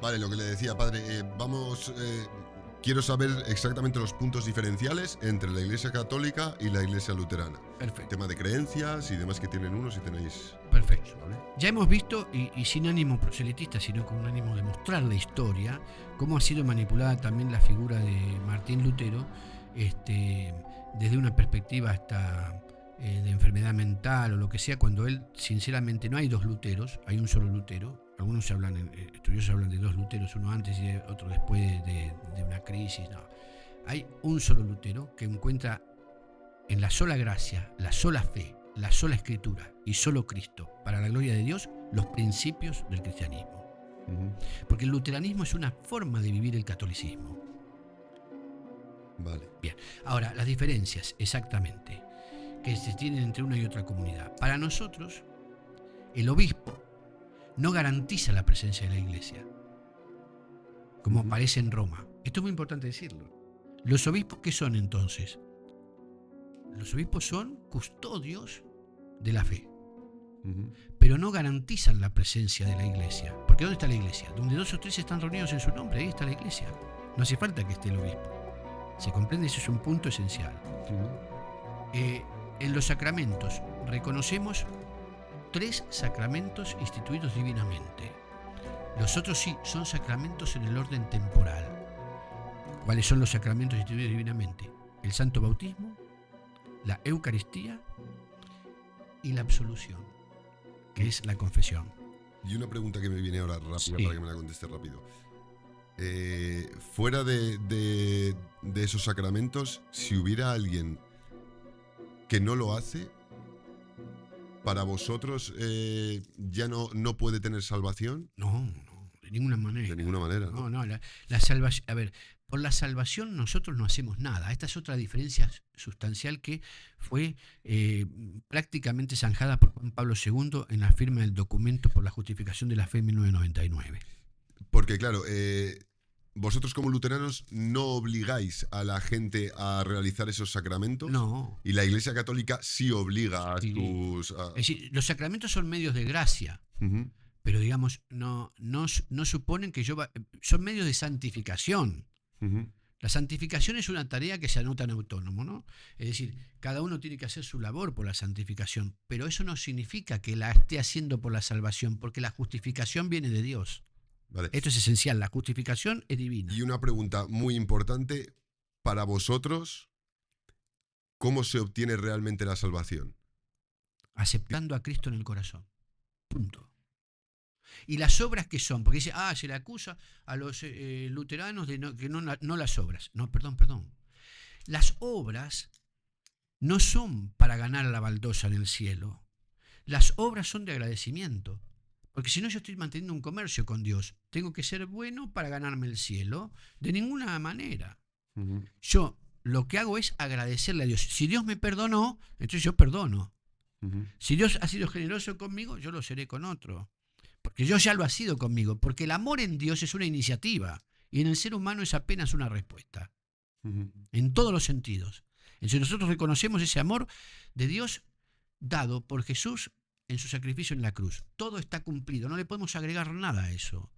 Vale, lo que le decía, padre, quiero saber exactamente los puntos diferenciales entre la Iglesia Católica y la Iglesia Luterana. Perfecto. Tema de creencias y demás que tienen unos y tenéis Perfecto. otros, ¿vale? Ya hemos visto, y sin ánimo proselitista, sino con un ánimo de mostrar la historia, cómo ha sido manipulada también la figura de Martín Lutero, desde una perspectiva hasta de enfermedad mental o lo que sea, cuando él, sinceramente, no hay dos Luteros, hay un solo Lutero. Algunos estudiosos hablan de dos Luteros, uno antes y otro después de una crisis. No. Hay un solo Lutero que encuentra en la sola gracia, la sola fe, la sola escritura y solo Cristo, para la gloria de Dios, los principios del cristianismo. Porque el luteranismo es una forma de vivir el catolicismo. Vale. Bien, ahora, las diferencias, exactamente, que se tienen entre una y otra comunidad. Para nosotros, el obispo no garantiza la presencia de la iglesia, como aparece en Roma. Esto es muy importante decirlo. ¿Los obispos qué son entonces? Los obispos son custodios de la fe, pero no garantizan la presencia de la iglesia. Porque ¿dónde está la iglesia? Donde 2 o 3 están reunidos en su nombre, ahí está la iglesia. No hace falta que esté el obispo. ¿Se comprende? Ese es un punto esencial. En los sacramentos reconocemos 3 sacramentos instituidos divinamente. Los otros sí son sacramentos en el orden temporal. ¿Cuáles son los sacramentos instituidos divinamente? El santo bautismo, la Eucaristía y la absolución, que es la confesión. Y una pregunta que me viene ahora rápida, Sí. para que me la conteste rápido. Fuera de esos sacramentos, si hubiera alguien que no lo hace, para vosotros ya no puede tener salvación. No, de ninguna manera. De ninguna manera, ¿no? No, la salvación. A ver, por la salvación nosotros no hacemos nada. Esta es otra diferencia sustancial que fue prácticamente zanjada por Juan Pablo II en la firma del documento por la justificación de la fe en 1999. Porque, claro, vosotros como luteranos no obligáis a la gente a realizar esos sacramentos. No. Y la Iglesia Católica sí obliga a Sí. sus... Es decir, los sacramentos son medios de gracia. Pero digamos, no suponen que son medios de santificación. La santificación es una tarea que se anota en autónomo, ¿no? Es decir, cada uno tiene que hacer su labor por la santificación, pero eso no significa que la esté haciendo por la salvación, porque la justificación viene de Dios. Vale. Esto es esencial, la justificación es divina. Y una pregunta muy importante, para vosotros, ¿cómo se obtiene realmente la salvación? Aceptando a Cristo en el corazón. Punto. ¿Y las obras qué son? Porque dice, se le acusa a los luteranos de que no las obras. No, perdón. Las obras no son para ganar la baldosa en el cielo. Las obras son de agradecimiento. Porque si no, yo estoy manteniendo un comercio con Dios. Tengo que ser bueno para ganarme el cielo. De ninguna manera. Yo lo que hago es agradecerle a Dios. Si Dios me perdonó, entonces yo perdono. Si Dios ha sido generoso conmigo, yo lo seré con otro. Porque Dios ya lo ha sido conmigo. Porque el amor en Dios es una iniciativa. Y en el ser humano es apenas una respuesta. En todos los sentidos. Entonces nosotros reconocemos ese amor de Dios dado por Jesús en su sacrificio en la cruz. Todo está cumplido. No le podemos agregar nada a eso.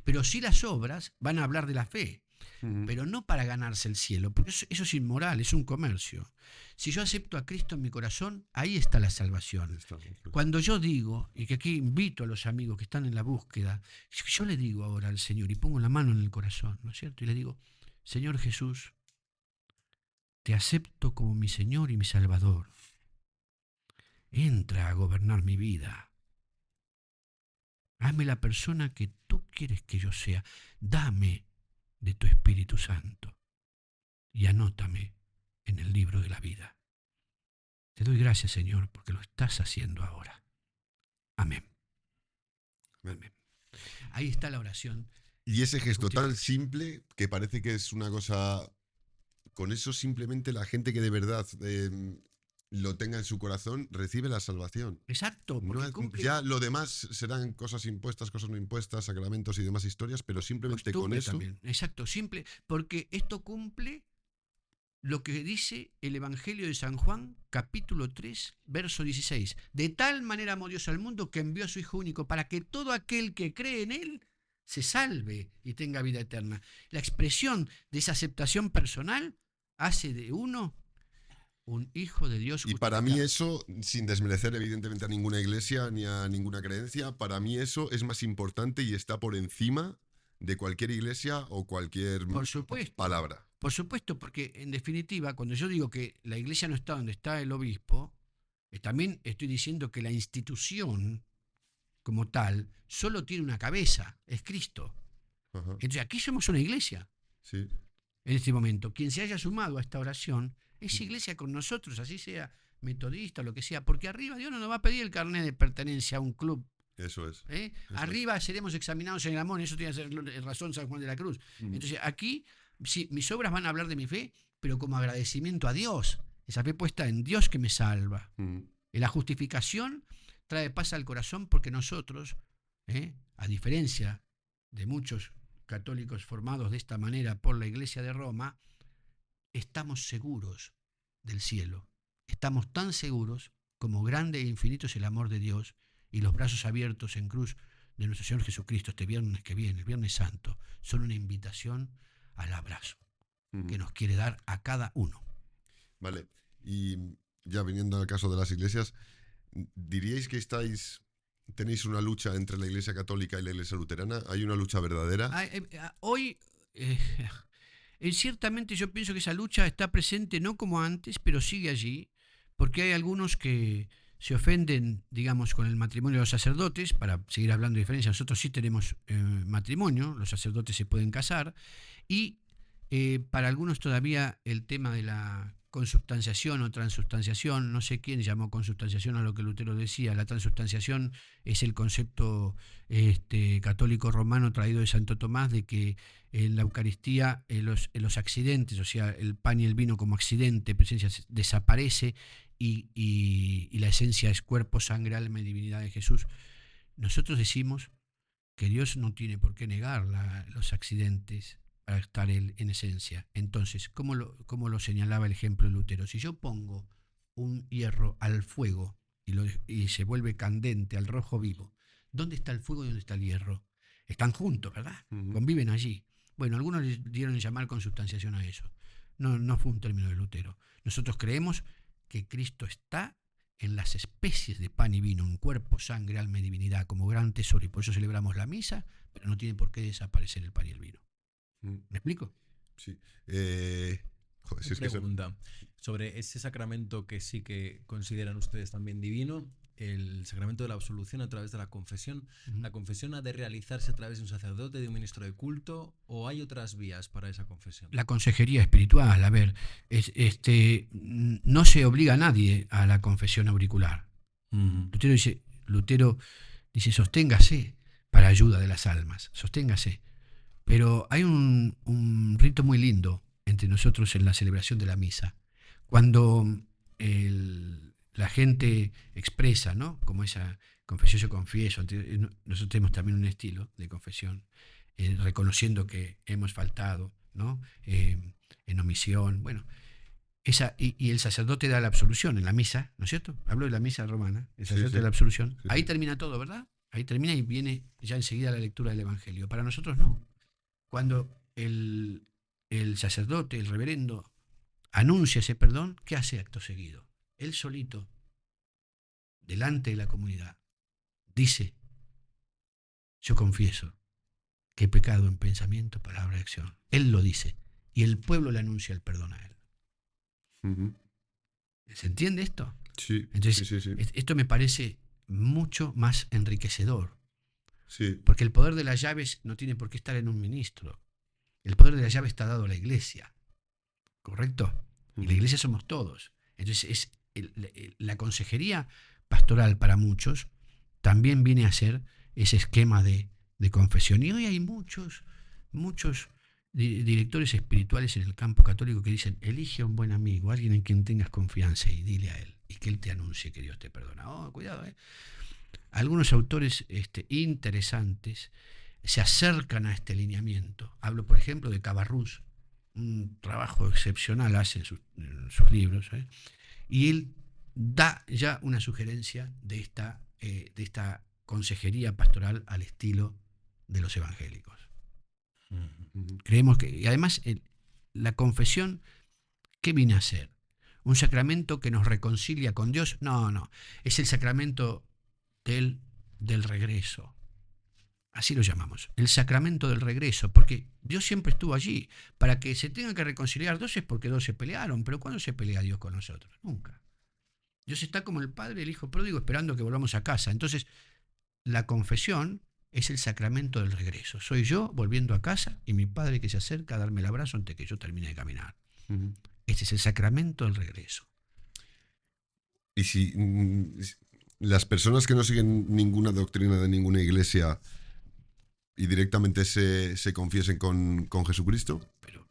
Pero sí las obras van a hablar de la fe. Pero no para ganarse el cielo, porque eso es inmoral, es un comercio. Si yo acepto a Cristo en mi corazón, ahí está la salvación. Cuando yo digo, y que aquí invito a los amigos que están en la búsqueda, yo le digo ahora al Señor y pongo la mano en el corazón, ¿no es cierto? Y le digo, Señor Jesús, te acepto como mi Señor y mi Salvador. Entra a gobernar mi vida. Hazme la persona que tú quieres que yo sea. Dame de tu Espíritu Santo y anótame en el libro de la vida. Te doy gracias, Señor, porque lo estás haciendo ahora. Amén. Amén. Ahí está la oración. Y ese gesto tan simple que parece que es una cosa... Con eso simplemente la gente que de verdad lo tenga en su corazón recibe la salvación. Exacto. Ya lo demás serán cosas impuestas, cosas no impuestas, sacramentos y demás historias, pero simplemente con eso... También. Exacto, simple, porque esto cumple lo que dice el Evangelio de San Juan, capítulo 3, verso 16. De tal manera amó Dios al mundo que envió a su Hijo único para que todo aquel que cree en Él se salve y tenga vida eterna. La expresión de esa aceptación personal hace de uno un hijo de Dios Y para mí justificado. eso, sin desmerecer evidentemente a ninguna iglesia ni a ninguna creencia, para mí eso es más importante y está por encima de cualquier iglesia o cualquier Por supuesto, palabra. por supuesto, porque en definitiva, cuando yo digo que la iglesia no está donde está el obispo, también estoy diciendo que la institución como tal solo tiene una cabeza, es Cristo. Ajá, Entonces aquí somos una iglesia sí. en este momento. Quien se haya sumado a esta oración es iglesia con nosotros, así sea metodista o lo que sea, porque arriba Dios no nos va a pedir el carnet de pertenencia a un club. Eso es. ¿Eh? Eso Arriba seremos examinados en el amor, eso tiene que ser razón San Juan de la Cruz. es. Entonces aquí sí, mis obras van a hablar de mi fe, pero como agradecimiento a Dios, esa fe puesta en Dios que me salva. Y la justificación trae paz al corazón porque nosotros, a diferencia de muchos católicos formados de esta manera por la Iglesia de Roma, estamos seguros del cielo. Estamos tan seguros como grande e infinito es el amor de Dios y los brazos abiertos en cruz de nuestro Señor Jesucristo este viernes que viene, el Viernes Santo, son una invitación al abrazo que nos quiere dar a cada uno. Vale, y ya viniendo al caso de las iglesias, ¿diríais que tenéis una lucha entre la Iglesia Católica y la Iglesia Luterana? ¿Hay una lucha verdadera? Hoy, ciertamente yo pienso que esa lucha está presente no como antes, pero sigue allí, porque hay algunos que se ofenden, digamos, con el matrimonio de los sacerdotes, para seguir hablando de diferencia. Nosotros sí tenemos matrimonio, los sacerdotes se pueden casar, y para algunos todavía el tema de la consubstanciación o transubstanciación, no sé quién llamó consubstanciación a lo que Lutero decía. La transubstanciación es el concepto católico romano traído de Santo Tomás, de que en la Eucaristía los accidentes, o sea, el pan y el vino como accidente, presencia, desaparece y la esencia es cuerpo, sangre, alma y divinidad de Jesús. Nosotros decimos que Dios no tiene por qué negar los accidentes para estar él en esencia. Entonces, ¿cómo lo señalaba el ejemplo de Lutero? Si yo pongo un hierro al fuego y se vuelve candente, al rojo vivo, ¿dónde está el fuego y dónde está el hierro? Están juntos, ¿verdad? Conviven allí. Bueno, algunos les dieron llamar consubstanciación a eso. No fue un término de Lutero. Nosotros creemos que Cristo está en las especies de pan y vino, en cuerpo, sangre, alma y divinidad, como gran tesoro, y por eso celebramos la misa, pero no tiene por qué desaparecer el pan y el vino. ¿Me explico? Sí. Joder, si es que Pregunta sobre ese sacramento que sí que consideran ustedes también divino, el sacramento de la absolución a través de la confesión. ¿La confesión ha de realizarse a través de un sacerdote, de un ministro de culto, o hay otras vías para esa confesión? La consejería espiritual, a ver, no se obliga a nadie a la confesión auricular. Lutero dice, sosténgase para ayuda de las almas, sosténgase. Pero hay un rito muy lindo entre nosotros en la celebración de la misa. Cuando la gente expresa, ¿no?, como esa confesión, yo confieso, nosotros tenemos también un estilo de confesión, reconociendo que hemos faltado, ¿no?, en omisión, bueno, y el sacerdote da la absolución en la misa, ¿no es cierto? Hablo de la misa romana, el sacerdote da la absolución. Sí. Ahí termina todo, ¿verdad? Ahí termina y viene ya enseguida la lectura del Evangelio. Para nosotros no. Cuando el sacerdote, el reverendo, anuncia ese perdón, ¿qué hace acto seguido? Él solito, delante de la comunidad, dice, yo confieso que he pecado en pensamiento, palabra y acción. Él lo dice y el pueblo le anuncia el perdón a él. ¿Se entiende esto? Sí. Entonces, sí. Esto me parece mucho más enriquecedor. Sí. Porque el poder de las llaves no tiene por qué estar en un ministro. El poder de las llaves está dado a la iglesia. ¿Correcto? Y la iglesia somos todos. Entonces, la consejería pastoral para muchos también viene a ser ese esquema de confesión. Y hoy hay muchos directores espirituales en el campo católico que dicen, elige a un buen amigo, alguien en quien tengas confianza y dile a él, y que él te anuncie que Dios te perdona. Oh, cuidado, Algunos autores interesantes se acercan a este lineamiento. Hablo, por ejemplo, de Cabarrús, un trabajo excepcional hace en sus libros, y él da ya una sugerencia de esta consejería pastoral al estilo de los evangélicos. Ujú. Creemos que, y además, la confesión, ¿qué viene a ser? ¿Un sacramento que nos reconcilia con Dios? No, no. Es el sacramento del regreso. Así lo llamamos. El sacramento del regreso. Porque Dios siempre estuvo allí. Para que se tengan que reconciliar dos es porque dos se pelearon. Pero ¿cuándo se pelea Dios con nosotros? Nunca. Dios está como el Padre, el Hijo pródigo, esperando que volvamos a casa. Entonces, la confesión es el sacramento del regreso. Soy yo volviendo a casa y mi Padre que se acerca a darme el abrazo antes que yo termine de caminar. Ujú. Este es el sacramento del regreso. Y si las personas que no siguen ninguna doctrina de ninguna iglesia y directamente se confiesen con Jesucristo, Pero,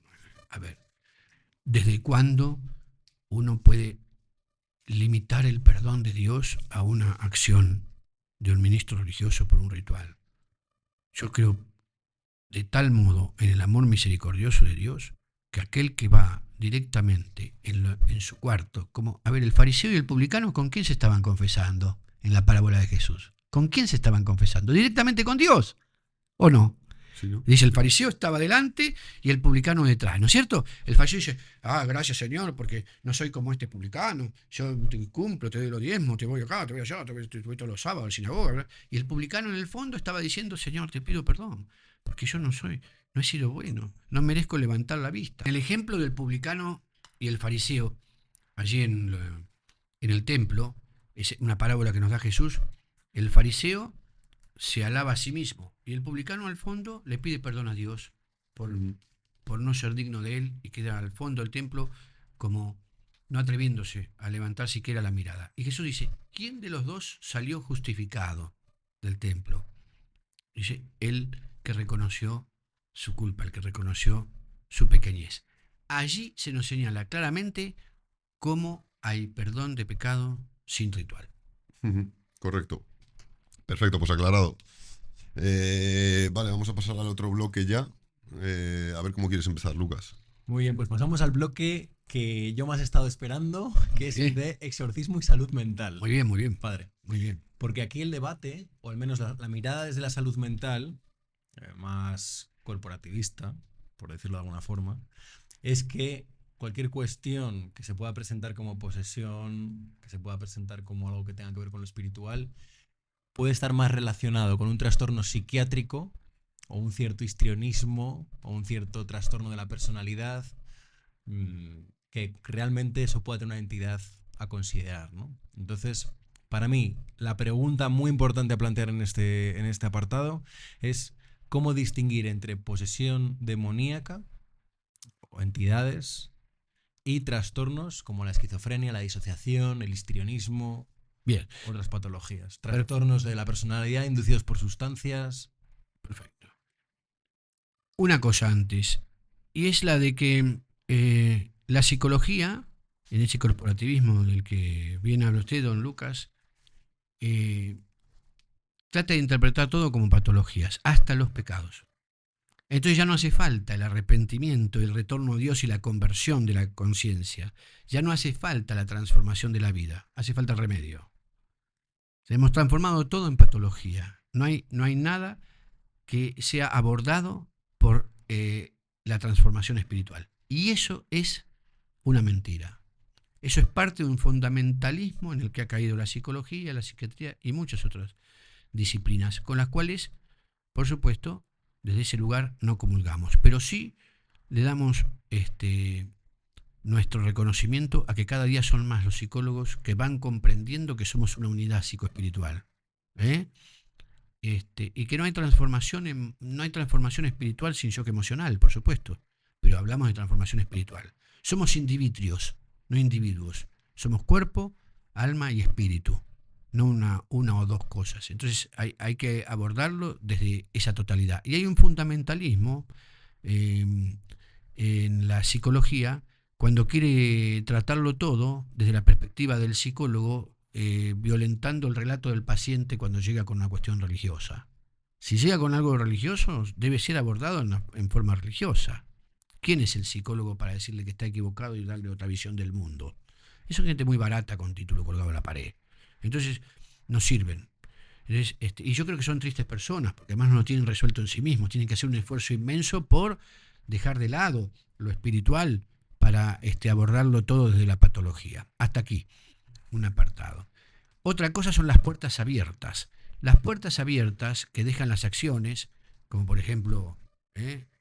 a ver, ¿desde cuándo uno puede limitar el perdón de Dios a una acción de un ministro religioso por un ritual? Yo creo de tal modo en el amor misericordioso de Dios que aquel que va directamente en su cuarto, como, a ver, el fariseo y el publicano, ¿con quién se estaban confesando en la parábola de Jesús? ¿Con quién se estaban confesando? ¿Directamente con Dios o no? ¿sí, no? Dice, el fariseo estaba delante y el publicano detrás, ¿no es cierto? El fariseo dice, gracias Señor, porque no soy como este publicano, yo te cumplo, te doy los diezmos, te voy acá, te voy allá, te voy todos los sábados a la sinagoga, ¿verdad? Y el publicano en el fondo estaba diciendo, Señor, te pido perdón, porque yo no he sido bueno, no merezco levantar la vista. El ejemplo del publicano y el fariseo, allí en el templo, es una parábola que nos da Jesús. El fariseo se alaba a sí mismo y el publicano al fondo le pide perdón a Dios por no ser digno de él y queda al fondo del templo como no atreviéndose a levantar siquiera la mirada. Y Jesús dice, ¿quién de los dos salió justificado del templo? Dice, el que reconoció su culpa, el que reconoció su pequeñez. Allí se nos señala claramente cómo hay perdón de pecado sin ritual. Ujú. Correcto. Perfecto, pues aclarado. Vale, vamos a pasar al otro bloque ya. A ver cómo quieres empezar, Lucas. Muy bien, pues pasamos al bloque que yo más he estado esperando, que es el Bien. de exorcismo y salud mental. Muy bien, Padre. muy bien. Porque aquí el debate, o al menos la mirada desde la salud mental, más corporativista, por decirlo de alguna forma, es que cualquier cuestión que se pueda presentar como posesión, que se pueda presentar como algo que tenga que ver con lo espiritual, puede estar más relacionado con un trastorno psiquiátrico o un cierto histrionismo o un cierto trastorno de la personalidad, que realmente eso puede tener una entidad a considerar, ¿no? Entonces, para mí, la pregunta muy importante a plantear en este apartado es cómo distinguir entre posesión demoníaca o entidades y trastornos como la esquizofrenia, la disociación, el histrionismo, Bien, otras patologías. Trastornos de la personalidad inducidos por sustancias. perfecto. Una cosa antes, y es la de que la psicología, en ese corporativismo del que bien habla usted, don Lucas, trata de interpretar todo como patologías, hasta los pecados. Entonces ya no hace falta el arrepentimiento, el retorno a Dios y la conversión de la conciencia. Ya no hace falta la transformación de la vida, hace falta el remedio. Hemos transformado todo en patología. No hay nada que sea abordado por la transformación espiritual. Y eso es una mentira. Eso es parte de un fundamentalismo en el que ha caído la psicología, la psiquiatría y muchas otras disciplinas, con las cuales, por supuesto, desde ese lugar no comulgamos. Pero sí le damos nuestro reconocimiento a que cada día son más los psicólogos que van comprendiendo que somos una unidad psicoespiritual. Y que no hay transformación espiritual sin shock emocional, por supuesto, pero hablamos de transformación espiritual. Somos individuos, no individuos. Somos cuerpo, alma y espíritu, no una o dos cosas. Entonces hay que abordarlo desde esa totalidad. Y hay un fundamentalismo en la psicología cuando quiere tratarlo todo desde la perspectiva del psicólogo, violentando el relato del paciente cuando llega con una cuestión religiosa. Si llega con algo religioso, debe ser abordado en forma religiosa. ¿Quién es el psicólogo para decirle que está equivocado y darle otra visión del mundo? Eso es gente muy barata con título colgado en la pared. Entonces, no sirven. Entonces, y yo creo que son tristes personas, porque además no lo tienen resuelto en sí mismos, tienen que hacer un esfuerzo inmenso por dejar de lado lo espiritual para abordarlo todo desde la patología. Hasta aquí, un apartado. Otra cosa son las puertas abiertas. Las puertas abiertas que dejan las acciones, como por ejemplo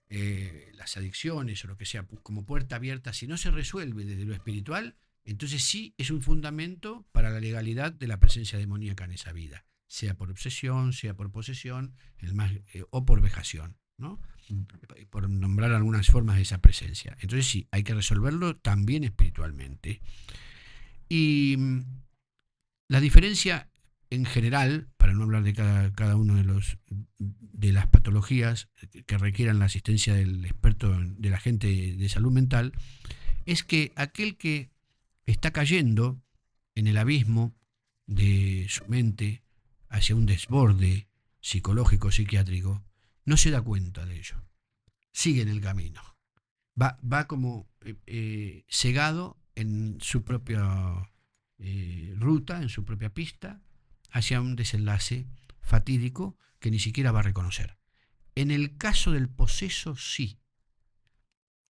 las adicciones o lo que sea, como puerta abierta, si no se resuelve desde lo espiritual, entonces sí es un fundamento para la legalidad de la presencia demoníaca en esa vida, sea por obsesión, sea por posesión, o por vejación, ¿no? Por nombrar algunas formas de esa presencia. Entonces sí, hay que resolverlo también espiritualmente. Y la diferencia en general, para no hablar de cada uno de las patologías que requieran la asistencia del experto, de la gente de salud mental, es que aquel que está cayendo en el abismo de su mente hacia un desborde psicológico, psiquiátrico, no se da cuenta de ello. Sigue en el camino. Va como cegado en su propia ruta, en su propia pista, hacia un desenlace fatídico que ni siquiera va a reconocer. En el caso del poseso, sí.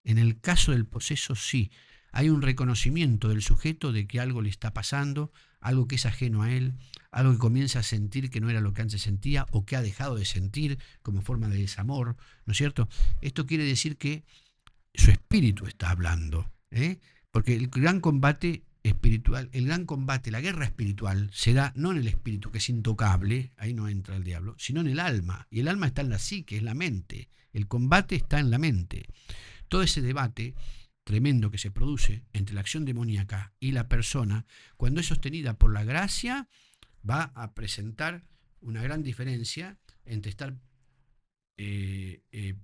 En el caso del poseso, sí. Hay un reconocimiento del sujeto de que algo le está pasando, algo que es ajeno a él, algo que comienza a sentir que no era lo que antes sentía o que ha dejado de sentir como forma de desamor, ¿no es cierto? Esto quiere decir que su espíritu está hablando, porque el gran combate espiritual, la guerra espiritual se da no en el espíritu, que es intocable, ahí no entra el diablo, sino en el alma, y el alma está en la psique, es la mente, el combate está en la mente. Todo ese debate tremendo que se produce entre la acción demoníaca y la persona, cuando es sostenida por la gracia, va a presentar una gran diferencia entre estar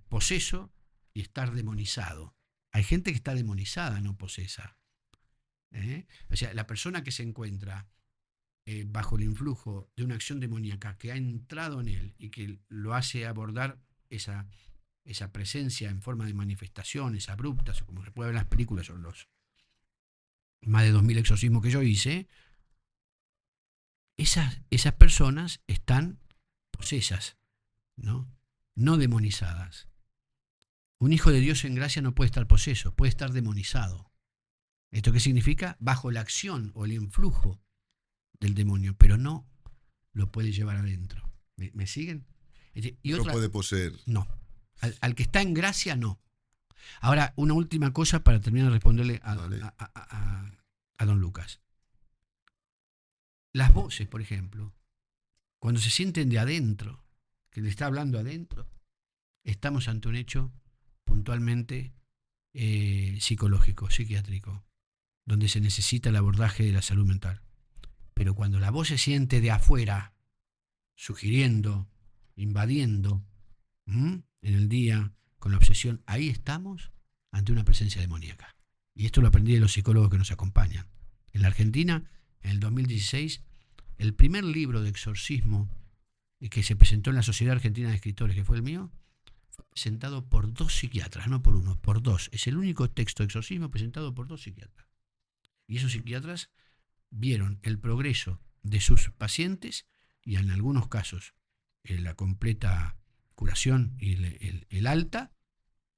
poseso y estar demonizado. Hay gente que está demonizada, no posesa. O sea, la persona que se encuentra bajo el influjo de una acción demoníaca que ha entrado en él y que lo hace abordar esa presencia en forma de manifestaciones abruptas, o como se puede ver en las películas, son los más de 2000 exorcismos que yo hice, esas personas están posesas, ¿no? No demonizadas. Un hijo de Dios en gracia no puede estar poseso, puede estar demonizado. ¿Esto qué significa? Bajo la acción o el influjo del demonio, pero no lo puede llevar adentro. ¿Me siguen? Y No puede poseer. No. Al que está en gracia, no. Ahora, una última cosa para terminar de responderle a don Lucas. Las voces, por ejemplo, cuando se sienten de adentro, que le está hablando adentro, estamos ante un hecho puntualmente psicológico, psiquiátrico, donde se necesita el abordaje de la salud mental. Pero cuando la voz se siente de afuera, sugiriendo, invadiendo, en el día, con la obsesión, ahí estamos ante una presencia demoníaca. Y esto lo aprendí de los psicólogos que nos acompañan. En la Argentina, en el 2016, el primer libro de exorcismo que se presentó en la Sociedad Argentina de Escritores, que fue el mío, fue presentado por 2 psiquiatras, no por uno, por 2. Es el único texto de exorcismo presentado por 2 psiquiatras. Y esos psiquiatras vieron el progreso de sus pacientes y en algunos casos la completa curación y el alta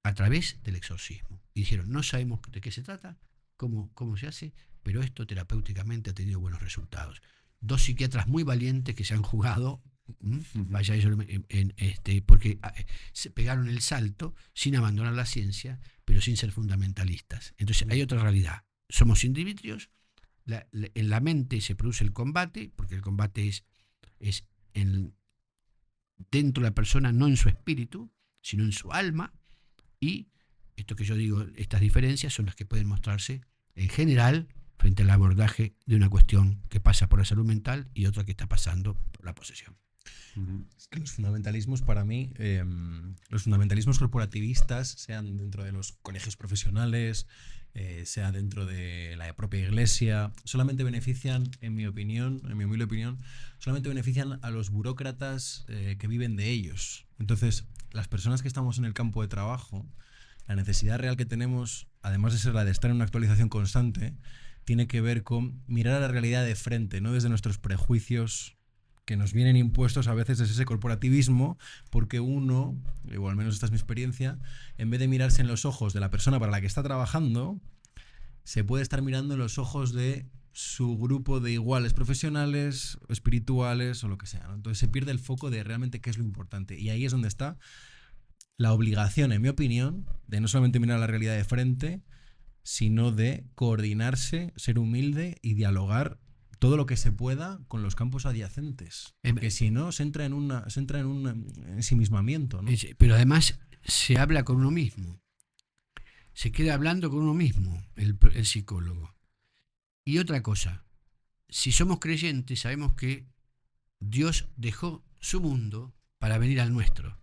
a través del exorcismo. Y dijeron, no sabemos de qué se trata, cómo se hace, pero esto terapéuticamente ha tenido buenos resultados. 2 psiquiatras muy valientes que se han jugado, vaya eso, porque se pegaron el salto sin abandonar la ciencia, pero sin ser fundamentalistas. Entonces hay otra realidad. Somos individuos, en la mente se produce el combate, porque el combate es dentro de la persona, no en su espíritu, sino en su alma, y esto que yo digo, estas diferencias son las que pueden mostrarse en general frente al abordaje de una cuestión que pasa por la salud mental y otra que está pasando por la posesión. Es que los fundamentalismos, para mí, los fundamentalismos corporativistas, sean dentro de los colegios profesionales, sea dentro de la propia iglesia, solamente benefician, en mi opinión, en mi humilde opinión, solamente benefician a los burócratas que viven de ellos. Entonces, las personas que estamos en el campo de trabajo, la necesidad real que tenemos, además de ser la de estar en una actualización constante, tiene que ver con mirar a la realidad de frente, no desde nuestros prejuicios que nos vienen impuestos a veces desde ese corporativismo, porque uno, o al menos esta es mi experiencia, en vez de mirarse en los ojos de la persona para la que está trabajando, se puede estar mirando en los ojos de su grupo de iguales profesionales, espirituales o lo que sea, ¿no? Entonces se pierde el foco de realmente qué es lo importante. Y ahí es donde está la obligación, en mi opinión, de no solamente mirar la realidad de frente, sino de coordinarse, ser humilde y dialogar todo lo que se pueda con los campos adyacentes. Porque si no, se entra en un ensimismamiento, ¿no? Pero además se habla con uno mismo. Se queda hablando con uno mismo, el psicólogo. Y otra cosa, si somos creyentes, sabemos que Dios dejó su mundo para venir al nuestro.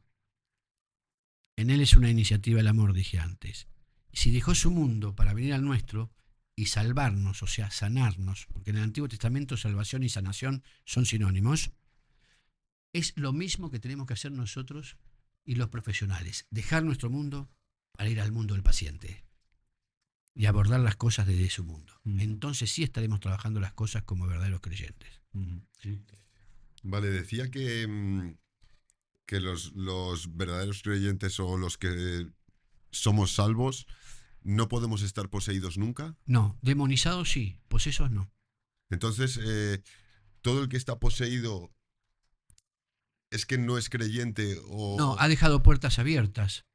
En Él es una iniciativa el amor, dije antes. Si dejó su mundo para venir al nuestro y salvarnos, o sea, sanarnos, porque en el Antiguo Testamento salvación y sanación son sinónimos, es lo mismo que tenemos que hacer nosotros y los profesionales, dejar nuestro mundo para ir al mundo del paciente y abordar las cosas desde su mundo. Entonces sí estaremos trabajando las cosas como verdaderos creyentes. Vale, decía que los verdaderos creyentes o los que somos salvos no podemos estar poseídos nunca. No, demonizados sí, posesos no. Entonces, todo el que está poseído es que no es creyente o... No, ha dejado puertas abiertas.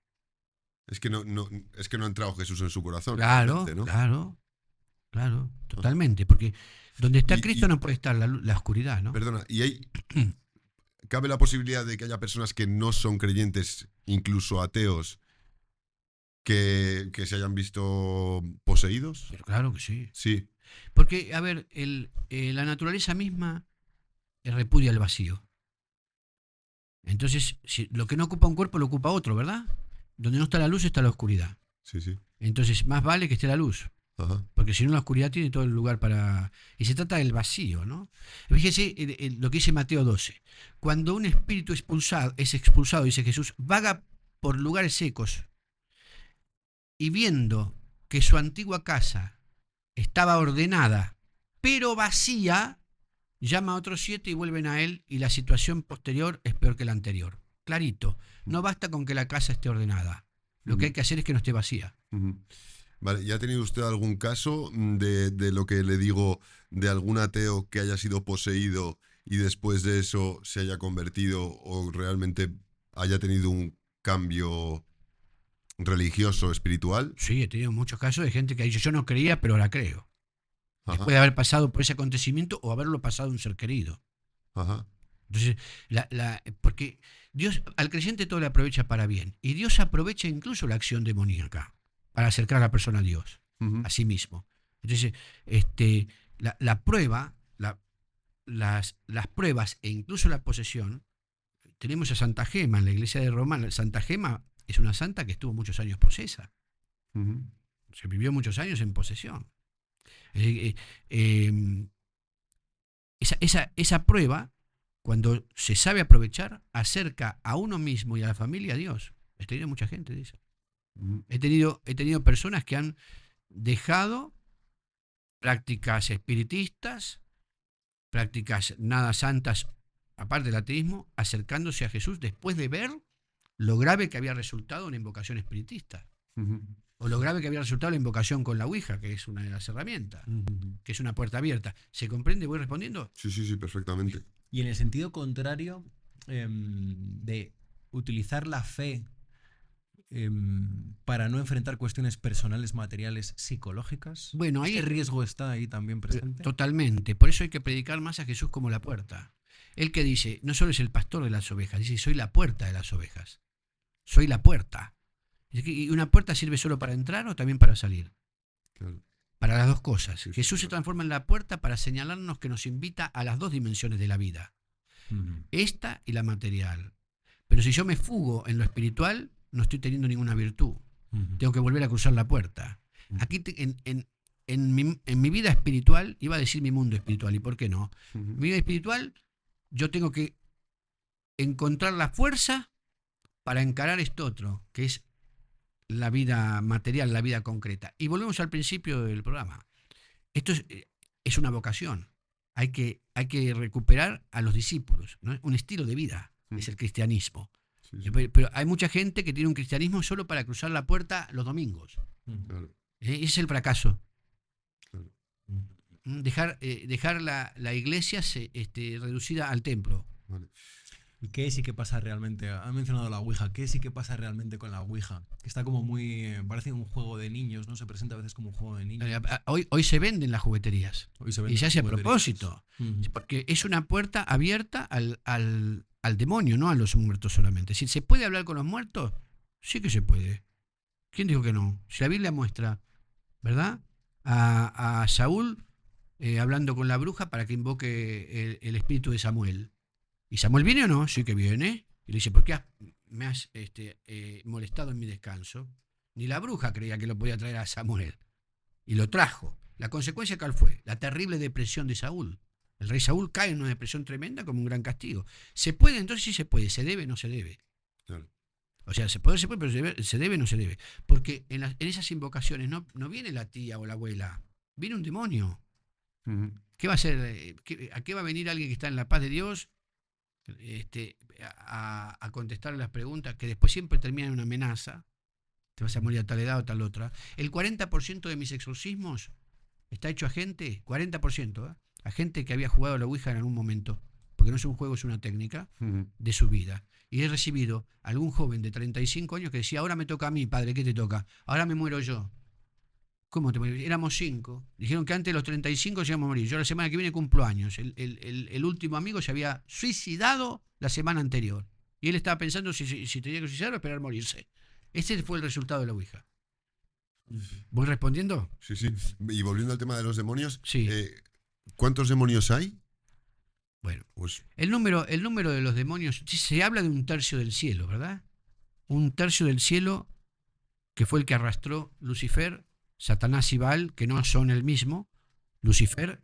Es que no ha entrado Jesús en su corazón. Claro, ¿no? claro, totalmente. Porque donde está Cristo no puede estar la oscuridad, ¿no? Perdona, ¿cabe la posibilidad de que haya personas que no son creyentes, incluso ateos, que se hayan visto poseídos? Pero claro que sí. Sí. Porque, a ver, la naturaleza misma repudia el vacío. Entonces, si lo que no ocupa un cuerpo lo ocupa otro, ¿verdad? Donde no está la luz está la oscuridad. Sí. Entonces, más vale que esté la luz. Ajá. Porque si no, la oscuridad tiene todo el lugar para... Y se trata del vacío, ¿no? Fíjese lo que dice Mateo 12. Cuando un espíritu es expulsado, dice Jesús, vaga por lugares secos y viendo que su antigua casa estaba ordenada, pero vacía, llama a otros 7 y vuelven a él y la situación posterior es peor que la anterior. Clarito, no basta con que la casa esté ordenada. Lo que hay que hacer es que no esté vacía. Vale, ¿ya ha tenido usted algún caso de lo que le digo, de algún ateo que haya sido poseído y después de eso se haya convertido o realmente haya tenido un cambio religioso, espiritual? Sí, he tenido muchos casos de gente que ha dicho, yo no creía, pero ahora creo. Ajá. Después de haber pasado por ese acontecimiento o haberlo pasado un ser querido. Ajá. Entonces, porque Dios al creyente todo le aprovecha para bien. Y Dios aprovecha incluso la acción demoníaca para acercar a la persona a Dios, a sí mismo. Entonces, la prueba, las pruebas e incluso la posesión, tenemos a Santa Gema en la iglesia de Roma. Santa Gema es una santa que estuvo muchos años posesa. Se vivió muchos años en posesión. Esa prueba, cuando se sabe aprovechar, acerca a uno mismo y a la familia a Dios. He tenido mucha gente de eso. He tenido personas que han dejado prácticas espiritistas, prácticas nada santas, aparte del ateísmo, acercándose a Jesús después de ver lo grave que había resultado una invocación espiritista. O lo grave que había resultado la invocación con la Ouija, que es una de las herramientas, que es una puerta abierta. ¿Se comprende? ¿Voy respondiendo? Sí, perfectamente. Y en el sentido contrario, de utilizar la fe para no enfrentar cuestiones personales, materiales, psicológicas. Bueno, ¿Qué riesgo está ahí también presente? Totalmente. Por eso hay que predicar más a Jesús como la puerta. Él que dice, no solo es el pastor de las ovejas, dice, soy la puerta de las ovejas. Soy la puerta. ¿Y una puerta sirve solo para entrar o también para salir? Claro. Para las dos cosas. Sí, Jesús se transforma en la puerta para señalarnos que nos invita a las dos dimensiones de la vida. Esta y la material. Pero si yo me fugo en lo espiritual, no estoy teniendo ninguna virtud. Tengo que volver a cruzar la puerta. Aquí en mi vida espiritual, iba a decir mi mundo espiritual, ¿y por qué no? Mi vida espiritual, yo tengo que encontrar la fuerza para encarar esto otro, que es la vida material, la vida concreta. Y volvemos al principio del programa. Esto es una vocación. hay que recuperar a los discípulos, ¿no? Un estilo de vida es el cristianismo. Sí, sí. Pero hay mucha gente que tiene un cristianismo solo para cruzar la puerta los domingos. Claro, Ese es el fracaso. claro. Dejar la iglesia reducida al templo. Vale. ¿Y qué es y qué pasa realmente? Han mencionado la Ouija. ¿Qué es y qué pasa realmente con la Ouija? Que está como muy... parece un juego de niños, ¿no? Se presenta a veces como un juego de niños. Hoy se venden las jugueterías. Hoy se ven Y se hace a jugueterías. propósito. Ujú. Porque es una puerta abierta al demonio, no a los muertos solamente. Si se puede hablar con los muertos, sí que se puede. ¿Quién dijo que no? Si la Biblia muestra, ¿verdad? A Saúl hablando con la bruja para que invoque el espíritu de Samuel. ¿Y Samuel viene o no? Sí que viene. Y le dice, ¿por qué me has molestado en mi descanso? Ni la bruja creía que lo podía traer a Samuel. Y lo trajo. ¿La consecuencia cuál fue? La terrible depresión de Saúl. El rey Saúl cae en una depresión tremenda como un gran castigo. ¿Se puede? Entonces sí se puede. ¿Se debe? No se debe. Claro. O sea, se puede, pero se debe, no se debe. Porque en esas invocaciones no viene la tía o la abuela. Viene un demonio. Ujú. ¿Qué va a hacer? ¿A qué va a venir alguien que está en la paz de Dios a contestarle las preguntas que después siempre terminan en una amenaza? Te vas a morir a tal edad o tal otra. El 40% de mis exorcismos está hecho a gente, 40%, a gente que había jugado a la Ouija en algún momento, porque no es un juego, es una técnica Ujú. de su vida. Y he recibido algún joven de 35 años que decía, ahora me toca a mí, padre, ¿qué te toca? Ahora me muero yo. ¿Cómo te morís? Éramos 5. Dijeron que antes de los 35 se íbamos a morir. Yo la semana que viene cumplo años. El último amigo se había suicidado la semana anterior. Y él estaba pensando si tenía que suicidar o esperar morirse. Ese fue el resultado de la Ouija. ¿Voy respondiendo? Sí, sí. Y volviendo al tema de los demonios, Sí. ¿cuántos demonios hay? Bueno, Pues el número de los demonios, sí, se habla de 1/3 del cielo, ¿verdad? 1/3 del cielo que fue el que arrastró Lucifer, Satanás y Baal, que no son el mismo. Lucifer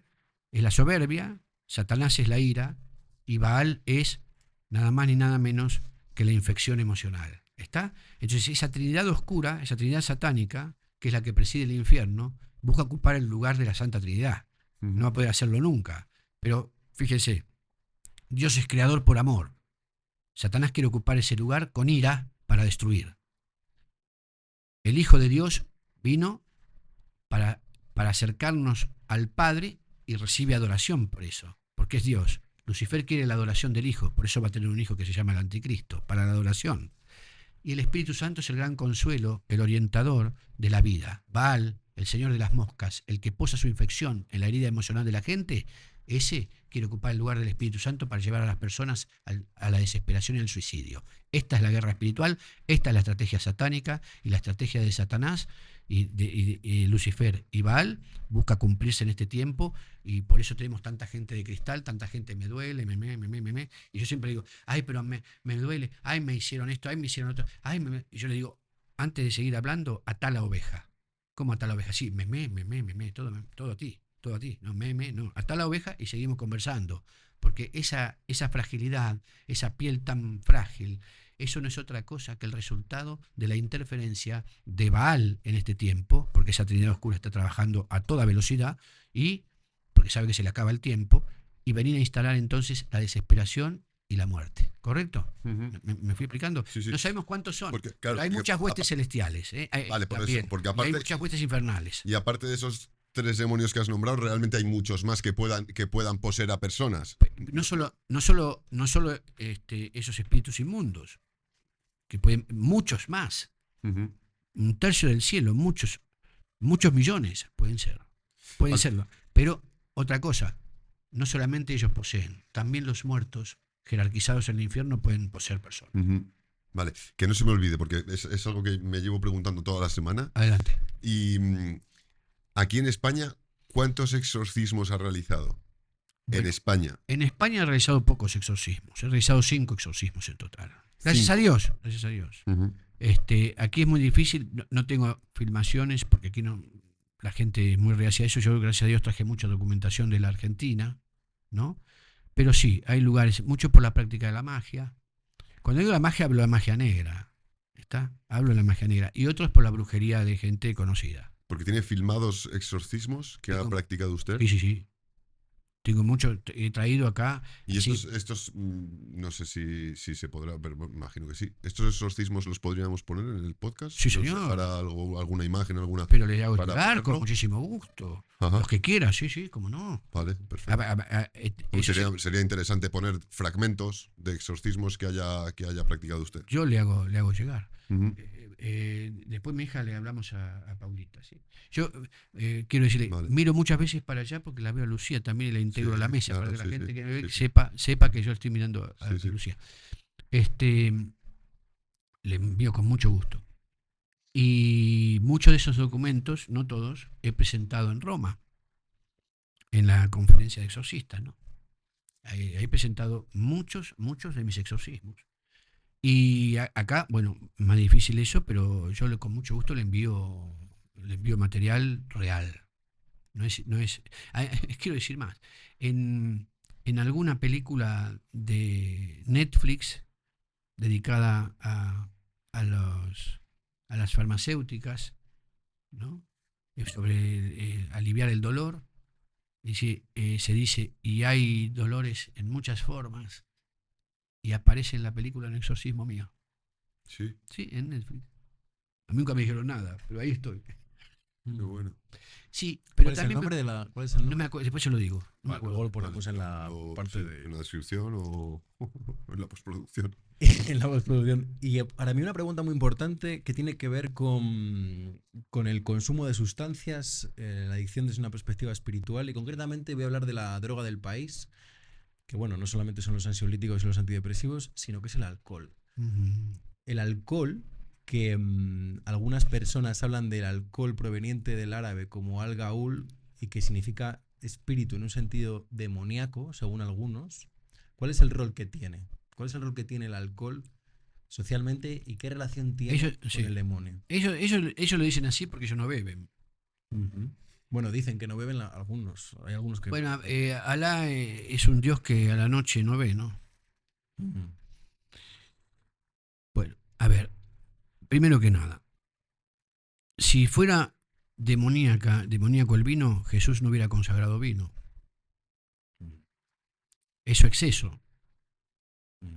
es la soberbia, Satanás es la ira y Baal es nada más ni nada menos que la infección emocional. ¿Está? Entonces esa trinidad oscura, esa trinidad satánica, que es la que preside el infierno, busca ocupar el lugar de la Santa Trinidad. No va a poder hacerlo nunca. Pero fíjense, Dios es creador por amor. Satanás quiere ocupar ese lugar con ira para destruir. El Hijo de Dios vino para acercarnos al Padre y recibe adoración por eso, porque es Dios. Lucifer quiere la adoración del Hijo, por eso va a tener un hijo que se llama el Anticristo, para la adoración. Y el Espíritu Santo es el gran consuelo, el orientador de la vida. Baal, el señor de las moscas, el que posa su infección en la herida emocional de la gente, ese quiere ocupar el lugar del Espíritu Santo para llevar a las personas a la desesperación y al suicidio. Esta es la guerra espiritual, esta es la estrategia satánica y la estrategia de Satanás y Lucifer y Baal busca cumplirse en este tiempo y por eso tenemos tanta gente de cristal, tanta gente me duele, y yo siempre digo, ay, pero me duele, ay, me hicieron esto, ay, me hicieron otro, ay, y yo le digo, antes de seguir hablando, atá la oveja. ¿Cómo atá la oveja? Sí, todo a ti. Todo a ti, no, no, hasta la oveja y seguimos conversando, porque esa fragilidad, esa piel tan frágil, eso no es otra cosa que el resultado de la interferencia de Baal en este tiempo, porque esa Trinidad Oscura está trabajando a toda velocidad y porque sabe que se le acaba el tiempo, y venir a instalar entonces la desesperación y la muerte, ¿correcto? ¿Me fui explicando? Sí, sí. No sabemos cuántos son, Porque, claro, pero hay muchas huestes celestiales. Vale, por también, eso, porque y aparte, hay muchas huestes infernales. y aparte de esos 3 demonios que has nombrado, realmente hay muchos más que puedan poseer a personas. No solo esos espíritus inmundos, que pueden, muchos más, 1/3 del cielo, muchos millones pueden Vale. serlo. Pero otra cosa, no solamente ellos poseen, también los muertos jerarquizados en el infierno pueden poseer personas. Vale, que no se me olvide, porque es algo que me llevo preguntando toda la semana. Adelante. Y aquí en España, ¿cuántos exorcismos ha realizado? Bueno, En España. En España he realizado pocos exorcismos, he realizado 5 exorcismos en total. Gracias a Dios, gracias a Dios. Aquí es muy difícil, no tengo filmaciones porque aquí no, la gente es muy reacia a eso. Yo, gracias a Dios, traje mucha documentación de la Argentina, ¿no? Pero sí, hay lugares, mucho por la práctica de la magia. Cuando digo la magia, hablo de la magia negra, ¿está? Hablo de la magia negra. Y otros por la brujería de gente conocida. Porque tiene filmados exorcismos que ha Tengo- practicado usted. Sí, sí, sí. Tengo mucho, he traído acá. Y sí, estos no sé si se podrá, pero bueno, imagino que sí. ¿Estos exorcismos los podríamos poner en el podcast? sí, ¿Nos señor. dejará alguna imagen, alguna Pero les hago para llegar con ponerlo? muchísimo gusto. Ajá, Los que quieran, sí, cómo no. vale, perfecto. Pues Eso sería interesante poner fragmentos de exorcismos que haya practicado usted. yo le hago llegar. Ujú, Después mi hija le hablamos a Paulita. ¿Sí? Yo quiero decirle, vale. miro muchas veces para allá porque la veo a Lucía también y la integro Sí, a la mesa claro, para que la sí, gente sí, que me ve sí, sí. sepa que yo estoy mirando a Sí, sí. Lucía. Le envío con mucho gusto. Y muchos de esos documentos, no todos, he presentado en Roma, en la conferencia de exorcistas, ¿no? Ahí he presentado muchos de mis exorcismos. Y acá, bueno, más difícil eso, pero yo con mucho gusto le envío material real. Quiero decir más. En alguna película de Netflix dedicada a a las farmacéuticas, ¿no? Sobre aliviar el dolor, se dice, y hay dolores en muchas formas, y aparece en la película Un exorcismo mío. Sí, Sí, en Netflix. A mí nunca me dijeron nada, pero ahí estoy. qué bueno. Sí, pero ¿Cuál es el también nombre de la...? ¿Cuál es el no nombre? me acuerdo, después se lo digo. No me Vale, acuerdo. luego lo ponemos en la O, parte sí, de... en la descripción o en la postproducción. en la postproducción. Y para mí una pregunta muy importante que tiene que ver con el consumo de sustancias, la adicción desde una perspectiva espiritual, y concretamente voy a hablar de la droga del país, que bueno, no solamente son los ansiolíticos y los antidepresivos, sino que es el alcohol. Ujú. El alcohol, que algunas personas hablan del alcohol proveniente del árabe como al-gaul y que significa espíritu en un sentido demoníaco, según algunos. ¿Cuál es el rol que tiene? ¿Cuál es el rol que tiene el alcohol socialmente y qué relación tiene Ellos, con sí. el demonio? Ellos lo dicen así porque ellos no beben. Ujú. Bueno, dicen que no beben algunos. Hay algunos que... Bueno, Alá es un dios que a la noche no ve, ¿no? Ujú. Bueno, a ver, primero que nada, si fuera demoníaco el vino, Jesús no hubiera consagrado vino. Eso exceso,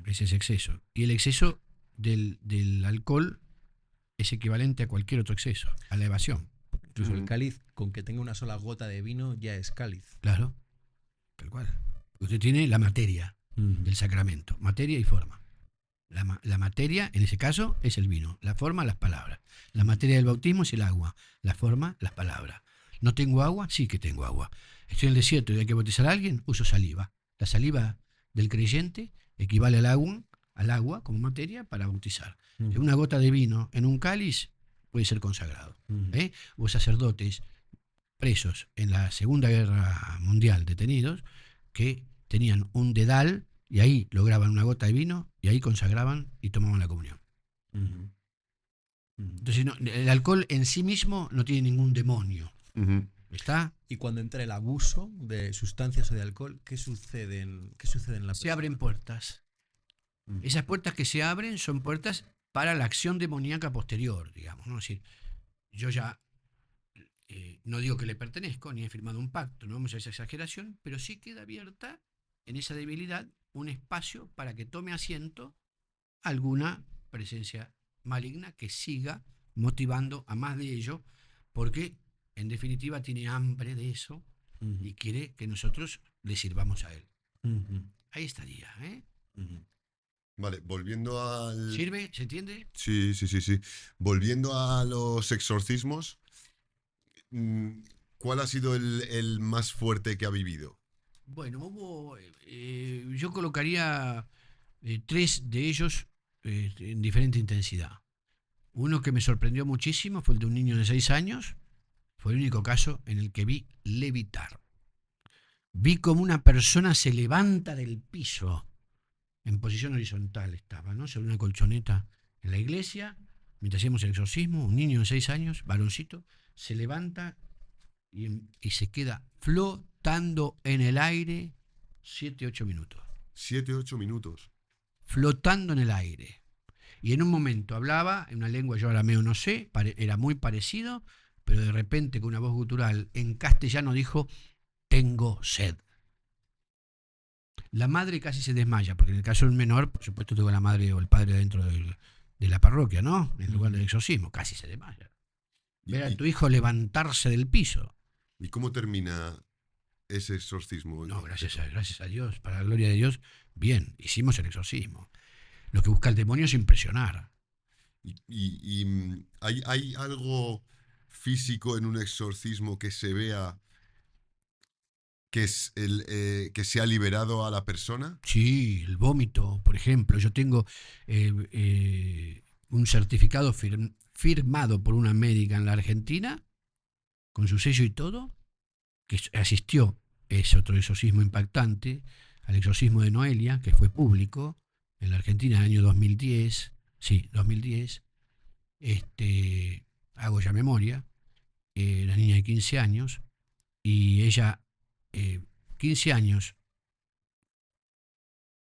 ese es exceso. Y el exceso del alcohol es equivalente a cualquier otro exceso, a la evasión. Incluso el cáliz, con que tenga una sola gota de vino, ya es cáliz. Claro, tal cual. Usted tiene la materia del sacramento, materia y forma. La materia, en ese caso, es el vino. La forma, las palabras. La materia del bautismo es el agua. La forma, las palabras. ¿No tengo agua? Sí que tengo agua. Estoy en el desierto y hay que bautizar a alguien, uso saliva. La saliva del creyente equivale al agua como materia para bautizar. Una gota de vino en un cáliz puede ser consagrado. Hubo sacerdotes presos en la Segunda Guerra Mundial, detenidos, que tenían un dedal y ahí lograban una gota de vino y ahí consagraban y tomaban la comunión. Entonces el alcohol en sí mismo no tiene ningún demonio. ¿Está? Y cuando entra el abuso de sustancias o de alcohol, ¿qué sucede en la Se persona? abren puertas. Esas puertas que se abren son puertas para la acción demoníaca posterior, digamos, ¿no? Es decir, yo ya no digo que le pertenezco, ni he firmado un pacto, no vamos a esa exageración, pero sí queda abierta en esa debilidad un espacio para que tome asiento alguna presencia maligna que siga motivando a más de ello, porque en definitiva tiene hambre de eso y quiere que nosotros le sirvamos a él. Ahí estaría, ¿eh? Vale, volviendo al... ¿Sirve? ¿Se entiende? Sí. Volviendo a los exorcismos, ¿cuál ha sido el más fuerte que ha vivido? Bueno, yo colocaría 3 de ellos en diferente intensidad. Uno que me sorprendió muchísimo fue el de un niño de 6 años. Fue el único caso en el que vi levitar. Vi como una persona se levanta del piso, en posición horizontal estaba, ¿no? Sobre una colchoneta en la iglesia, mientras hacíamos el exorcismo, un niño de 6 años, varoncito, se levanta y se queda flotando en el aire 7-8 minutos. 7-8 minutos. Flotando en el aire. Y en un momento hablaba, en una lengua yo arameo no sé, era muy parecido, pero de repente con una voz gutural en castellano dijo, tengo sed. La madre casi se desmaya, porque en el caso del menor, por supuesto, tengo la madre o el padre dentro de la parroquia, ¿no? En lugar del exorcismo, casi se desmaya. Ver a ¿Y, tu hijo levantarse del piso. y cómo termina ese exorcismo en No, concreto? gracias a Dios, para la gloria de Dios, bien, hicimos el exorcismo. Lo que busca el demonio es impresionar. ¿Hay algo físico en un exorcismo que se vea que se ha liberado a la persona? Sí, el vómito, por ejemplo. Yo tengo un certificado firmado por una médica en la Argentina, con su sello y todo, que asistió, es otro exorcismo impactante, al exorcismo de Noelia, que fue público, en la Argentina en el año 2010. Sí, 2010. Hago ya memoria. La niña de 15 años, y ella, 15 años,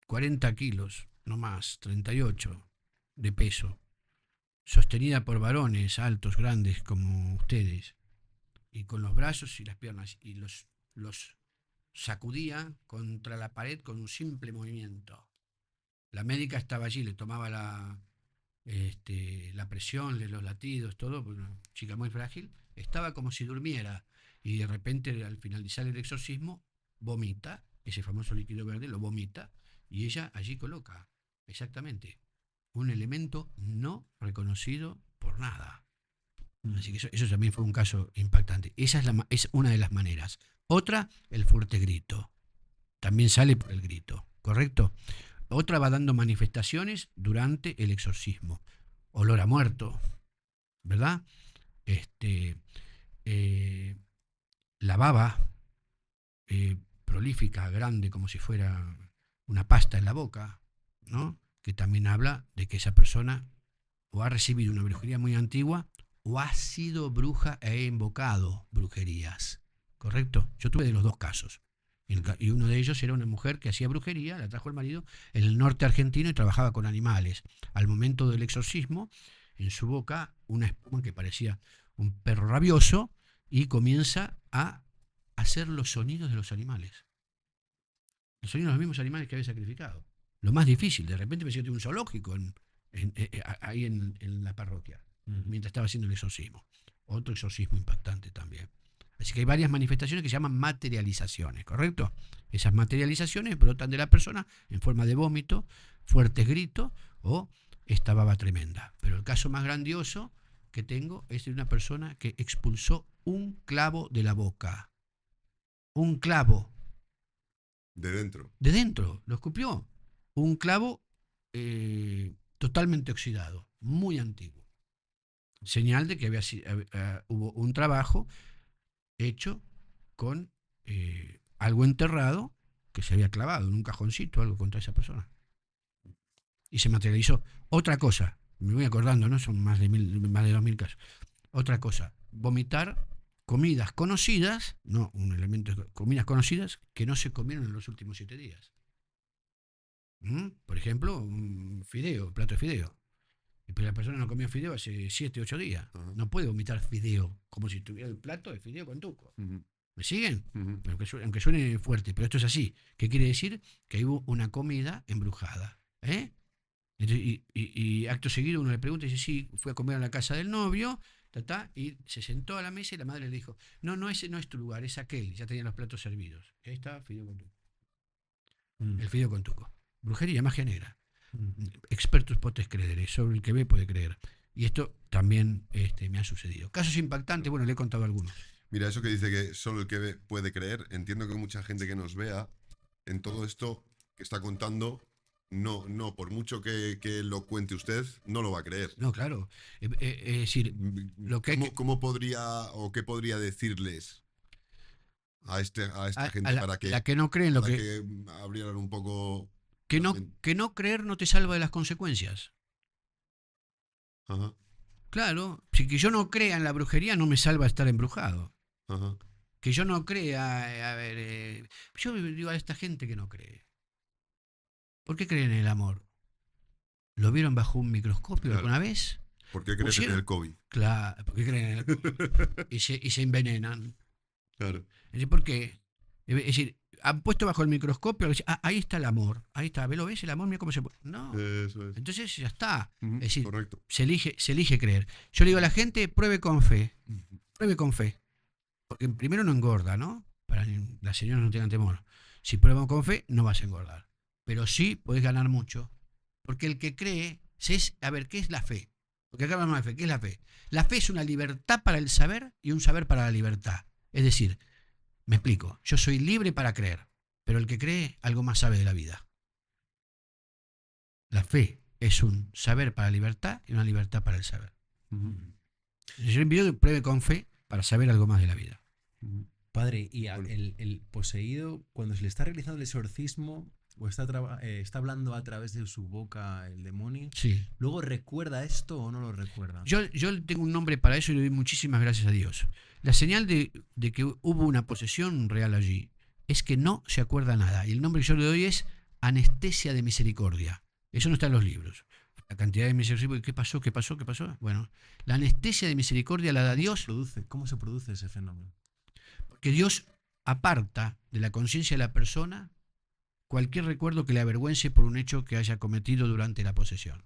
40 kilos, no más, 38 de peso, sostenida por varones altos, grandes como ustedes, y con los brazos y las piernas, y los sacudía contra la pared con un simple movimiento. La médica estaba allí, le tomaba la presión, los latidos, todo, una chica muy frágil, estaba como si durmiera, y de repente al finalizar el exorcismo vomita, ese famoso líquido verde lo vomita, y ella allí coloca, exactamente, un elemento no reconocido por nada. Así que eso también fue un caso impactante. Esa es una de las maneras. Otra, el fuerte grito. También sale por el grito, ¿correcto? Otra va dando manifestaciones durante el exorcismo. Olor a muerto, ¿verdad? Eh, la baba, prolífica, grande, como si fuera una pasta en la boca, ¿no? Que también habla de que esa persona o ha recibido una brujería muy antigua o ha sido bruja e invocado brujerías, ¿correcto? Yo tuve de los dos casos. Y uno de ellos era una mujer que hacía brujería, la trajo el marido en el norte argentino y trabajaba con animales. Al momento del exorcismo, en su boca una espuma que parecía un perro rabioso, y comienza a hacer los sonidos de los animales. Los sonidos de los mismos animales que había sacrificado. Lo más difícil, de repente me siento en un zoológico ahí en la parroquia, mientras estaba haciendo el exorcismo. Otro exorcismo impactante también. Así que hay varias manifestaciones que se llaman materializaciones, ¿correcto? Esas materializaciones brotan de la persona en forma de vómito, fuertes gritos o esta baba tremenda. Pero el caso más grandioso que tengo es de una persona que expulsó un clavo de la boca. Un clavo. De dentro. De dentro, lo escupió. Un clavo totalmente oxidado, muy antiguo. Señal de que hubo un trabajo hecho con algo enterrado que se había clavado en un cajoncito, algo contra esa persona. Y se materializó. Otra cosa, me voy acordando, ¿no? Son más de 2000 casos. Otra cosa, vomitar comidas conocidas, no un elemento, comidas conocidas que no se comieron en los últimos 7 días. Por ejemplo, un plato de fideo. Pero la persona no comió fideo hace 7, 8 días. Ajá. No puede vomitar fideo como si tuviera el plato de fideo con tuco. ¿Me siguen? Aunque suene fuerte, pero esto es así. ¿Qué quiere decir? Que hubo una comida embrujada. Y acto seguido uno le pregunta y dice, sí, fue a comer a la casa del novio, y se sentó a la mesa y la madre le dijo, no, ese no es tu lugar, es aquel. Ya tenían los platos servidos. Y ahí está, fideo con tuco. El fideo con tuco. Brujería, magia negra. Expertus potes credere, sobre el que ve puede creer. Y esto también me ha sucedido. Casos impactantes, bueno, le he contado algunos. Mira, eso que dice que solo el que ve puede creer, entiendo que mucha gente que nos vea en todo esto que está contando, no, por mucho que lo cuente usted, no lo va a creer. No, claro. Es decir, lo que hay que... ¿Cómo podría o qué podría decirles a esta gente para la que no cree en lo que abrieran un poco... Que no creer no te salva de las consecuencias. Ajá, Claro, si que yo no crea en la brujería no me salva estar embrujado. ajá. Que yo no crea, a ver, yo digo a esta gente que no cree. ¿Por qué creen en el amor? ¿Lo vieron bajo un microscopio Claro. alguna vez? ¿Por qué creen en el COVID? Claro, ¿por qué creen en el COVID? y se envenenan. Claro. Es decir, ¿por qué? Es decir, han puesto bajo el microscopio, ahí está el amor, ahí está, ¿lo ves el amor? Mira cómo se puede. No, Eso es. entonces ya está. Ujú, Es decir, correcto. se elige creer. Yo le digo a la gente, pruebe con fe, pruebe con fe. Porque primero no engorda, ¿no? Para que las señoras no tengan temor. Si prueban con fe, no vas a engordar. Pero sí podés ganar mucho. Porque el que cree, a ver, ¿qué es la fe? Porque acá hablamos de fe, ¿qué es la fe? La fe es una libertad para el saber y un saber para la libertad. Es decir, me explico, yo soy libre para creer, pero el que cree algo más sabe de la vida. La fe es un saber para la libertad y una libertad para el saber. Yo le invito a que pruebe con fe para saber algo más de la vida. Padre, y Bueno. el poseído, cuando se le está realizando el exorcismo o está hablando a través de su boca el demonio, Sí. ¿luego recuerda esto o no lo recuerda? Yo tengo un nombre para eso y le doy muchísimas gracias a Dios. La señal de que hubo una posesión real allí es que no se acuerda nada. Y el nombre que yo le doy es anestesia de misericordia. Eso no está en los libros. La cantidad de misericordia. ¿Qué pasó? ¿Qué pasó? ¿Qué pasó? Bueno, la anestesia de misericordia la da Dios ¿Cómo se produce ese fenómeno? porque Dios aparta de la conciencia de la persona cualquier recuerdo que le avergüence por un hecho que haya cometido durante la posesión.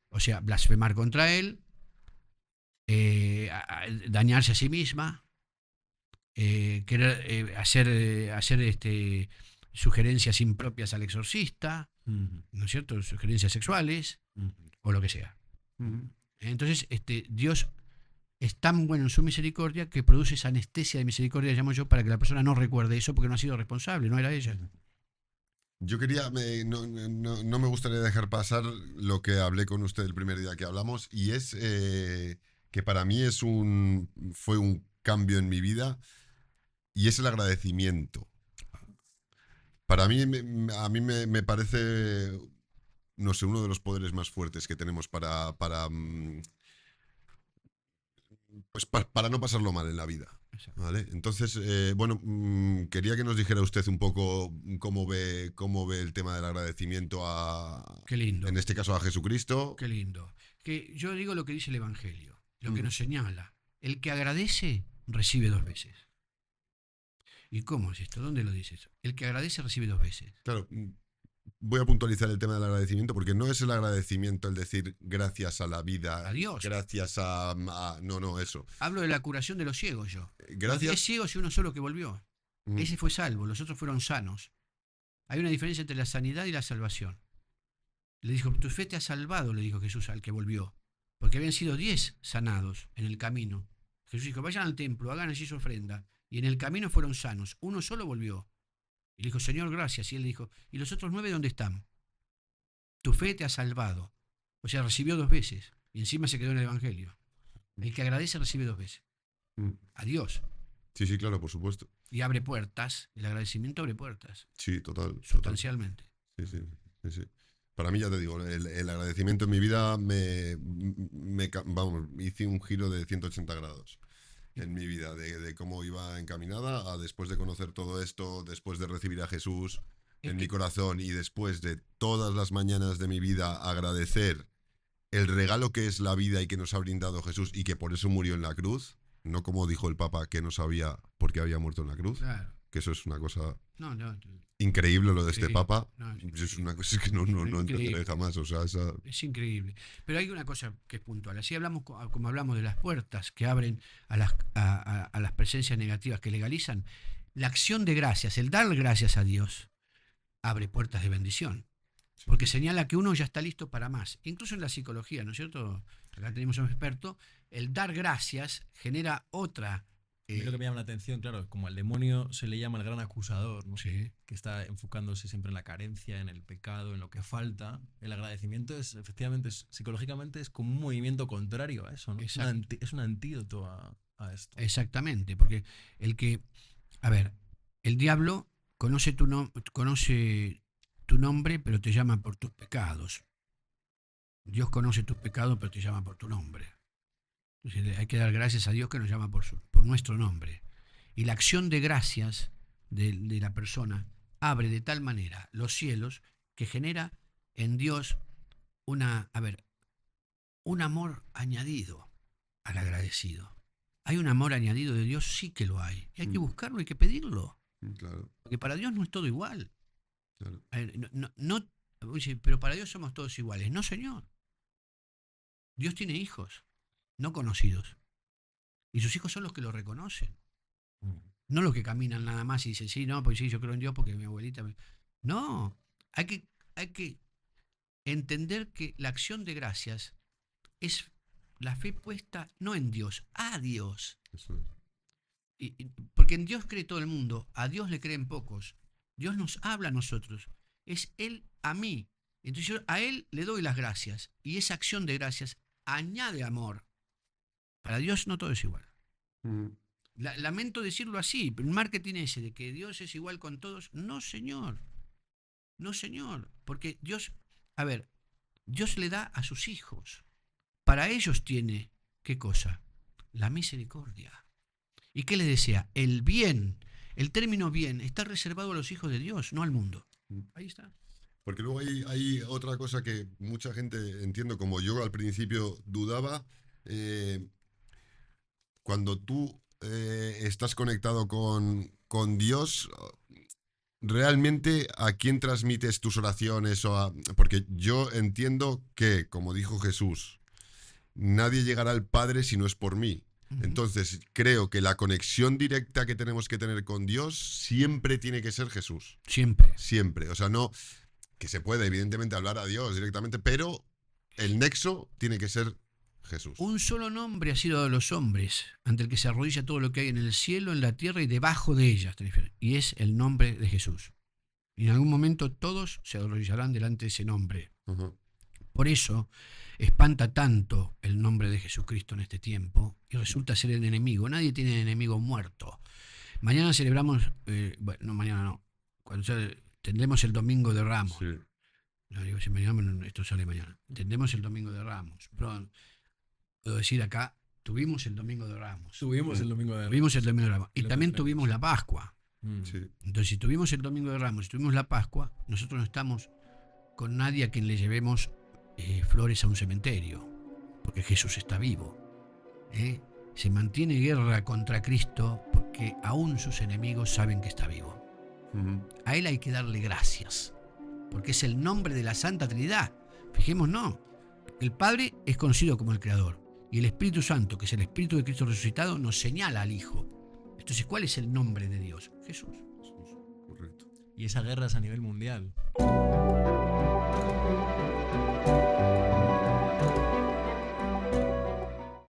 O sea, blasfemar contra él, dañarse a sí misma, querer hacer sugerencias impropias al exorcista, ¿no es cierto? Sugerencias sexuales o lo que sea. Entonces, Dios es tan bueno en su misericordia que produce esa anestesia de misericordia, llamo yo, para que la persona no recuerde eso porque no ha sido responsable, no era ella. Yo quería, no me gustaría dejar pasar lo que hablé con usted el primer día que hablamos, y es que para mí fue un cambio en mi vida, y es el agradecimiento. Para mí, a mí me parece, no sé, uno de los poderes más fuertes que tenemos para no pasarlo mal en la vida. ¿Vale? Entonces, bueno, quería que nos dijera usted un poco cómo ve el tema del agradecimiento Qué lindo. en este caso a Jesucristo. Qué lindo. Que yo digo lo que dice el Evangelio, lo que nos señala. El que agradece recibe 2 veces. ¿Y cómo es esto? ¿Dónde lo dice eso? El que agradece recibe 2 veces. Claro, voy a puntualizar el tema del agradecimiento porque no es el agradecimiento el decir gracias a la vida, A Dios. gracias no, eso. Hablo de la curación de los ciegos yo. Gracias. Los 10 ciegos y uno solo que volvió. Mm. Ese fue salvo, los otros fueron sanos. Hay una diferencia entre la sanidad y la salvación. Le dijo, tu fe te ha salvado, le dijo Jesús al que volvió. Porque habían sido 10 sanados en el camino. Jesús dijo, vayan al templo, hagan allí su ofrenda. Y en el camino fueron sanos. Uno solo volvió. Y le dijo, Señor, gracias. Y él le dijo, ¿y los otros 9 dónde están? Tu fe te ha salvado. O sea, recibió 2 veces. Y encima se quedó en el Evangelio. El que agradece recibe 2 veces. A Dios. Sí, sí, claro, por supuesto. Y abre puertas. El agradecimiento abre puertas. Sí, total. Sustancialmente. Sí. Para mí, ya te digo, el agradecimiento en mi vida hice un giro de 180 grados en mi vida, de cómo iba encaminada a después de conocer todo esto, después de recibir a Jesús en mi corazón y después de todas las mañanas de mi vida agradecer el regalo que es la vida y que nos ha brindado Jesús y que por eso murió en la cruz, no como dijo el Papa que no sabía por qué había muerto en la cruz, Claro. que eso es una cosa No. increíble lo de este Increíble. Papa. No, es Es una cosa que no entenderé increíble. jamás. O sea, Es increíble. Pero hay una cosa que es puntual. Así hablamos, como hablamos de las puertas que abren a las presencias negativas que legalizan. La acción de gracias, el dar gracias a Dios, abre puertas de bendición. Porque señala que uno ya está listo para más. Incluso en la psicología, ¿no es cierto? Acá tenemos a un experto. El dar gracias genera otra. A mí lo que me llama la atención, claro, como al demonio se le llama el gran acusador, ¿no? Sí. Que está enfocándose siempre en la carencia, en el pecado, en lo que falta. El agradecimiento es, efectivamente, psicológicamente es como un movimiento contrario a eso, ¿no? Es un antídoto a esto. Exactamente, porque el diablo conoce tu nombre, pero te llama por tus pecados. Dios conoce tus pecados, pero te llama por tu nombre. Entonces hay que dar gracias a Dios que nos llama por nuestro nombre. Y la acción de gracias de la persona abre de tal manera los cielos que genera en Dios un amor añadido al agradecido. ¿Hay un amor añadido de Dios? Sí que lo hay. Y hay que buscarlo, hay que pedirlo. Claro, Porque para Dios no es todo igual. claro. A ver, oye, pero para Dios somos todos iguales. No, Señor. Dios tiene hijos, no conocidos. Y sus hijos son los que lo reconocen. No los que caminan nada más y dicen, sí, no, pues sí, yo creo en Dios porque mi abuelita... No, hay que entender que la acción de gracias es la fe puesta no en Dios, a Dios. Eso es. Porque en Dios cree todo el mundo, a Dios le creen pocos. Dios nos habla a nosotros, es Él a mí. Entonces yo a Él le doy las gracias y esa acción de gracias añade amor. Para Dios no todo es igual. Ujú. Lamento decirlo así, pero el marketing ese de que Dios es igual con todos, no señor, no señor, porque Dios, a ver, Dios le da a sus hijos, para ellos tiene, ¿qué cosa? La misericordia. ¿Y qué les desea? El bien. El término bien está reservado a los hijos de Dios, no al mundo. Ahí está. Porque luego hay otra cosa que mucha gente, entiendo, como yo al principio dudaba, cuando tú estás conectado con Dios, ¿realmente a quién transmites tus oraciones? Porque yo entiendo que, como dijo Jesús, nadie llegará al Padre si no es por mí. Entonces, creo que la conexión directa que tenemos que tener con Dios siempre tiene que ser Jesús. Siempre. Siempre. O sea, no que se puede, evidentemente, hablar a Dios directamente, pero el nexo tiene que ser Jesús. Un solo nombre ha sido dado a los hombres, ante el que se arrodilla todo lo que hay en el cielo, en la tierra y debajo de ellas. Y es el nombre de Jesús. Y en algún momento todos se arrodillarán delante de ese nombre. Ujú. Por eso espanta tanto el nombre de Jesucristo en este tiempo y resulta ser el enemigo. Nadie tiene enemigo muerto. Mañana celebramos, bueno, no, mañana no, tendremos el Domingo de Ramos. Sí. No, digo, si mañana, esto sale mañana. Tendremos el Domingo de Ramos. Pero puedo decir acá, tuvimos el Domingo de Ramos. Tuvimos el domingo de Tuvimos el Domingo de Ramos. Y Lo también tendremos. tuvimos la Pascua. Sí. Entonces, si tuvimos el Domingo de Ramos y tuvimos la Pascua, nosotros no estamos con nadie a quien le llevemos flores a un cementerio, porque Jesús está vivo. Se mantiene guerra contra Cristo porque aún sus enemigos saben que está vivo. Ujú. A Él hay que darle gracias, porque es el nombre de la Santa Trinidad. Fijémonos, el Padre es conocido como el Creador, y el Espíritu Santo, que es el Espíritu de Cristo resucitado, nos señala al Hijo. Entonces, ¿cuál es el nombre de Dios? Jesús. Jesús, correcto. Y esa guerra es a nivel mundial.